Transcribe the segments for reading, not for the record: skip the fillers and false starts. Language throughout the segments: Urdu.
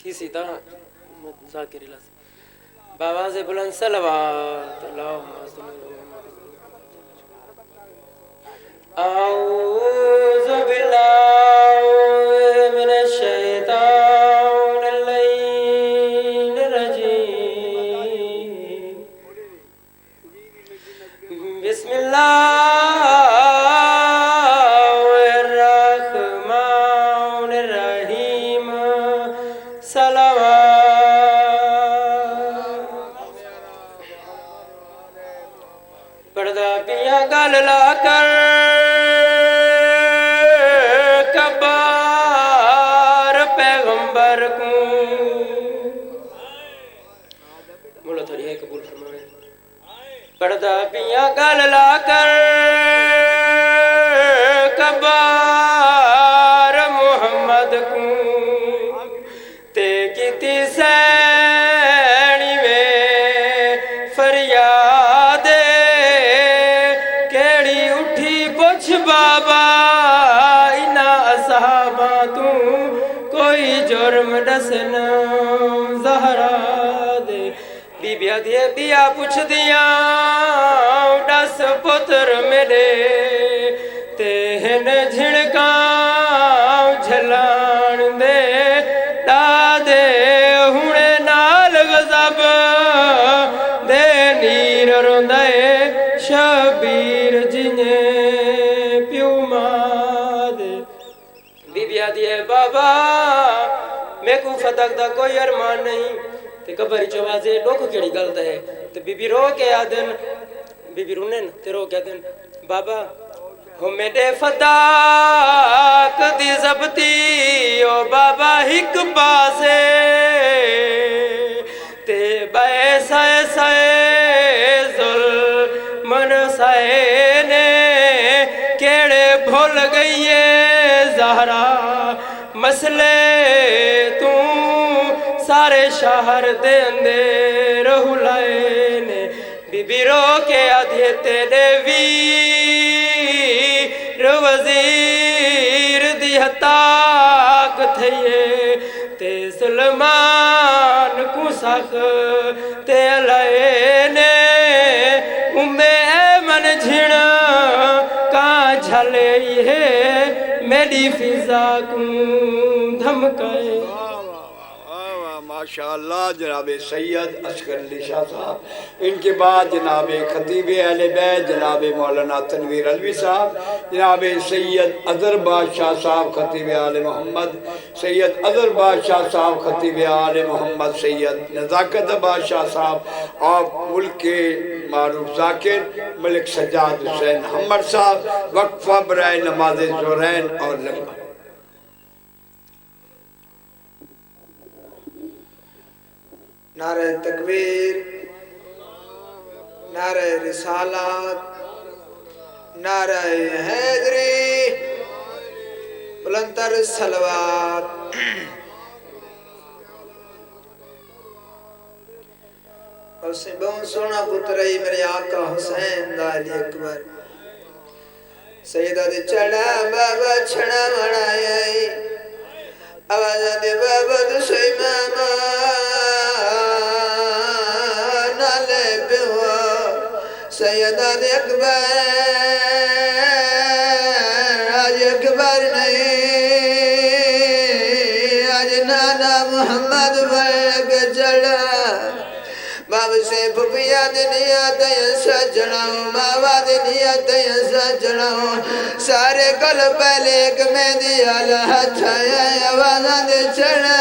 تھی سیدھا ذاکر اللہ باواز بلند صلوات اللہم صلی اللہ اعوذ باللہ من الشیطان اللعین الرجیم بسم اللہ الرحمن الرحیم صلوات پردہ پیاں گل لا کر کبار پیغمبر کو مولا تھوڑی ہے قبول فرمائے پردہ پیاں گل لا کر کبار محمد کو تے کیتی سینی میں فریاد کیڑی اٹھی پوچھ بابا انہا اصحابہ تو کوئی جرم ڈسن زہرا دے بی بیا دیے بیا پوچھ دیا ڈس پتر میرے تہن جھڑکاں جھلان دے دادے ہونے نال غضب دے نیر روندے شبیر جنہیں پیو مادے بی بیا دیے بابا میں کو فتح دا کوئی ارمان نہیں تے قبر چوازے لوگ کیڑی گلد ہے تے بی بی رو کے آدن بی بی رونن تے رو کے آدن بابا ہو میرے فداک دی زبطی او بابا ہک پاسے تے بے سائے سائے ظلمن سائے نے کیڑے بھول گئیے زہرا مسئلے تو سارے شہر دے اندر ہلائے نے بی بی رو کے آدھے تیرے ویر وزیر دی حتاق تھئیے تے سلمان کو سخ تے لائے نے من جھڑ کہاں جھلے ہے میری فضا کو دھمکائے ماشاءاللہ جناب سید اصغر علی شاہ صاحب ان کے بعد جناب خطیب اہل بیت جناب مولانا تنویر علوی صاحب جناب سید اظہر بادشاہ صاحب خطیب آل محمد سید اظہر بادشاہ صاحب خطیب آل محمد سید نزاکت بادشاہ صاحب اور ملک کے معروف ذاکر ملک سجاد حسین حمر صاحب وقفہ برائے نماز ظہرین اور لنگر نعرہ تکبیر نعرہ رسالات نعرہ حیدری بلندر صلوات اور سے بہت سونا پترائی میرے آقا حسین دالی اکبر سیدہ دے چڑھا بابا چھڑا مڑائی آوازہ دے بابا دو سوئی ماما سیدہ دے اکبر آج اکبر نہیں آج نانا محمد برگ چڑھا باب سے پپیا دنیا تین سجناؤں ماوا دنیا تین سجناؤں سارے کل پہلے ایک میں دیا لہتھا آوازہ دے چڑھا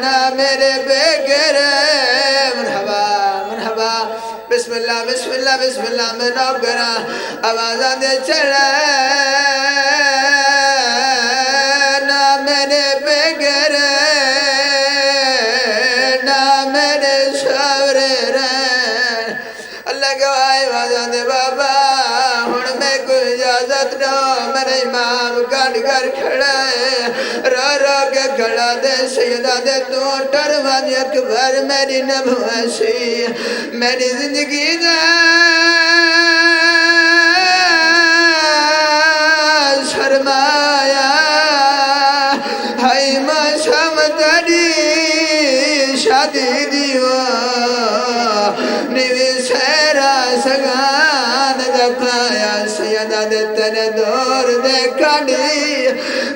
نا میرے بیگر بسم اللہ بسم اللہ بسم اللہ میں نوکرا آوازہ دے چڑھا نا میرے بگر نا میرے شاورے رین اللہ گواہی آوازہ دے بابا ہن میں کوئی اجازت نہ میرے امام کھڑ کر کھڑا ہے رو رو کے کھڑا دے سیدہ دے تو ٹرمان اکبر میری نبوسی میری زندگی دا سرمایہ ہے نیوی سیرا سگان جتا یا سیدہ دے تیرے دور دے کھڑی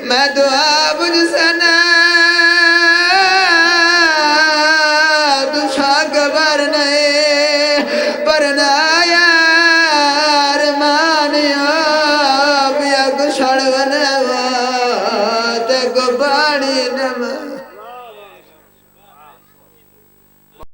میں دعا بجھ سے